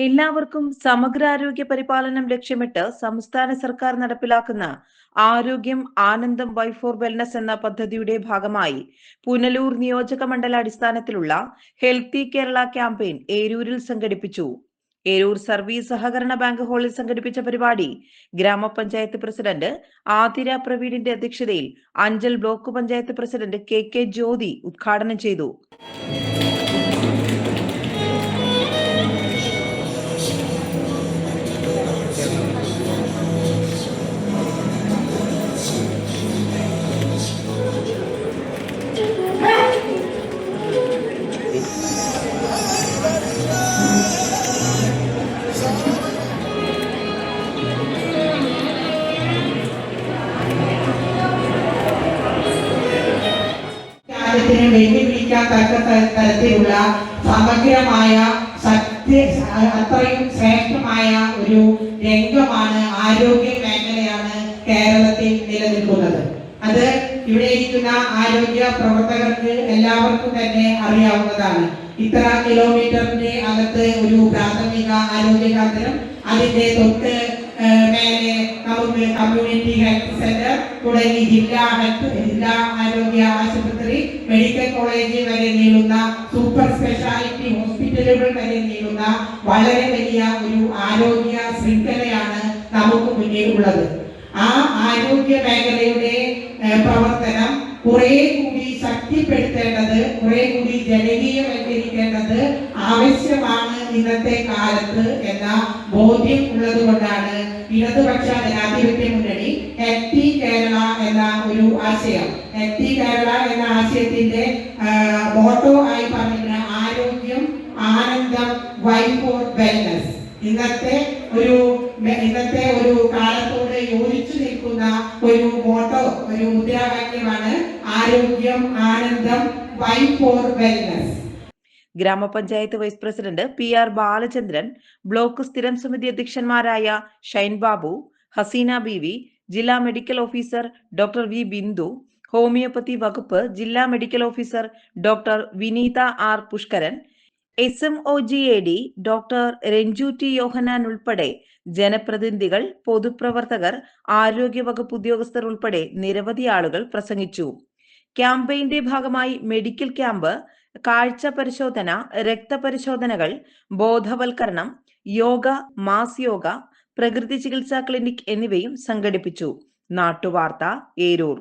എല്ലാവർക്കും സമഗ്രാരോഗ്യ പരിപാലനം ലക്ഷ്യമിട്ട് സംസ്ഥാന സർക്കാർ നടപ്പിലാക്കുന്ന ആരോഗ്യം ആനന്ദം വൈ ഫോർ വെൽനസ് എന്ന പദ്ധതിയുടെ ഭാഗമായി പുനലൂർ നിയോജക മണ്ഡലാടിസ്ഥാനത്തിലുള്ള ഹെൽത്തി കേരള ക്യാമ്പയിൻ ഏരൂരിൽ സംഘടിപ്പിച്ചു. ഏരൂർ സർവീസ് സഹകരണ ബാങ്ക് ഹാളിൽ സംഘടിപ്പിച്ച പരിപാടി ഗ്രാമപഞ്ചായത്ത് പ്രസിഡന്റ് ആതിര പ്രവീണിന്റെ അധ്യക്ഷതയിൽ Anchal block panchayat president K Jyothi ഉദ്ഘാടനം ചെയ്തു. വെല്ലുവിളിക്കത്തക്ക തരത്തിലുള്ള സമഗ്രമായ അത്രയും ശ്രേഷ്ഠമായ ഒരു രംഗമാണ് ആരോഗ്യ മേഖലയാണ് കേരളത്തിൽ നിലനിൽക്കുന്നത്. അത് ഇവിടെ ഇരിക്കുന്ന ആരോഗ്യ പ്രവർത്തകർക്ക് എല്ലാവർക്കും തന്നെ അറിയാവുന്നതാണ്. ഇത്ര കിലോമീറ്ററിന്റെ അകത്ത് ഒരു പ്രാഥമിക ആരോഗ്യ കേന്ദ്രം, അതിന്റെ തൊട്ട് മേലെ നമുക്ക് കമ്മ്യൂണിറ്റി ഹെൽത്ത് സെന്റർ തുടങ്ങി ജില്ലാ ആരോഗ്യ ആശുപത്രി, മെഡിക്കൽ കോളേജ് വരെ നീളുന്ന സൂപ്പർ സ്പെഷ്യാലിറ്റി ഹോസ്പിറ്റലുകൾ വരെ നീളുന്ന വളരെ വലിയ ഒരു ആരോഗ്യ ശൃംഖലയാണ് നമുക്ക് മുന്നിൽ ഉള്ളത്. ആ ആരോഗ്യ മേഖലയുടെ പ്രവർത്തനം കുറെ കൂടി ശക്തിപ്പെടുത്തേണ്ടത്, കുറെ കൂടി ജനകീയവൽക്കരിക്കേണ്ടത് ആവശ്യമാണ് ഇന്നത്തെ കാലത്ത് എന്ന ബോധ്യം ഉള്ളത് കൊണ്ടാണ് ഇടതുപക്ഷ ജനാധിപത്യ മുന്നണി ഹെൽത്തി കേരള എന്ന ഒരു ആശയം, ഹെൽത്തി കേരള എന്ന ആശയത്തിന്റെ മോട്ടോ ആയി പറഞ്ഞ ആരോഗ്യം ആനന്ദം വൈ ഫോർ വെൽനസ് ഇന്നത്തെ ഒരു കാലത്തോട് യോജിച്ചു നിൽക്കുന്ന ഒരു മോട്ടോ, ഒരു മുദ്രാവാക്യമാണ് ആരോഗ്യം ആനന്ദം വൈ ഫോർ വെൽനസ്. ഗ്രാമപഞ്ചായത്ത് vice president PR Balachandran, block സ്ഥിരം സമിതി അധ്യക്ഷന്മാരായ ഷൈൻ ബാബു, ഹസീന ബീവി, ജില്ലാ medical officer doctor V Bindu, homoeopathy വകുപ്പ് ജില്ലാ medical officer doctor Vineetha R Pushkaran, SMOGAD doctor Ranju T Yohannan ഉൾപ്പെടെ ജനപ്രതിനിധികൾ, പൊതുപ്രവർത്തകർ, ആരോഗ്യവകുപ്പ് ഉദ്യോഗസ്ഥർ ഉൾപ്പെടെ നിരവധി ആളുകൾ പ്രസംഗിച്ചു. ക്യാമ്പയിന്റെ ഭാഗമായി മെഡിക്കൽ ക്യാമ്പ്, കാഴ്ച പരിശോധന, രക്തപരിശോധനകൾ, ബോധവൽക്കരണം, യോഗ, മാസ് യോഗ, പ്രകൃതി ചികിത്സാ ക്ലിനിക് എന്നിവയും സംഘടിപ്പിച്ചു. നാട്ടുവാർത്ത, ഏരൂർ.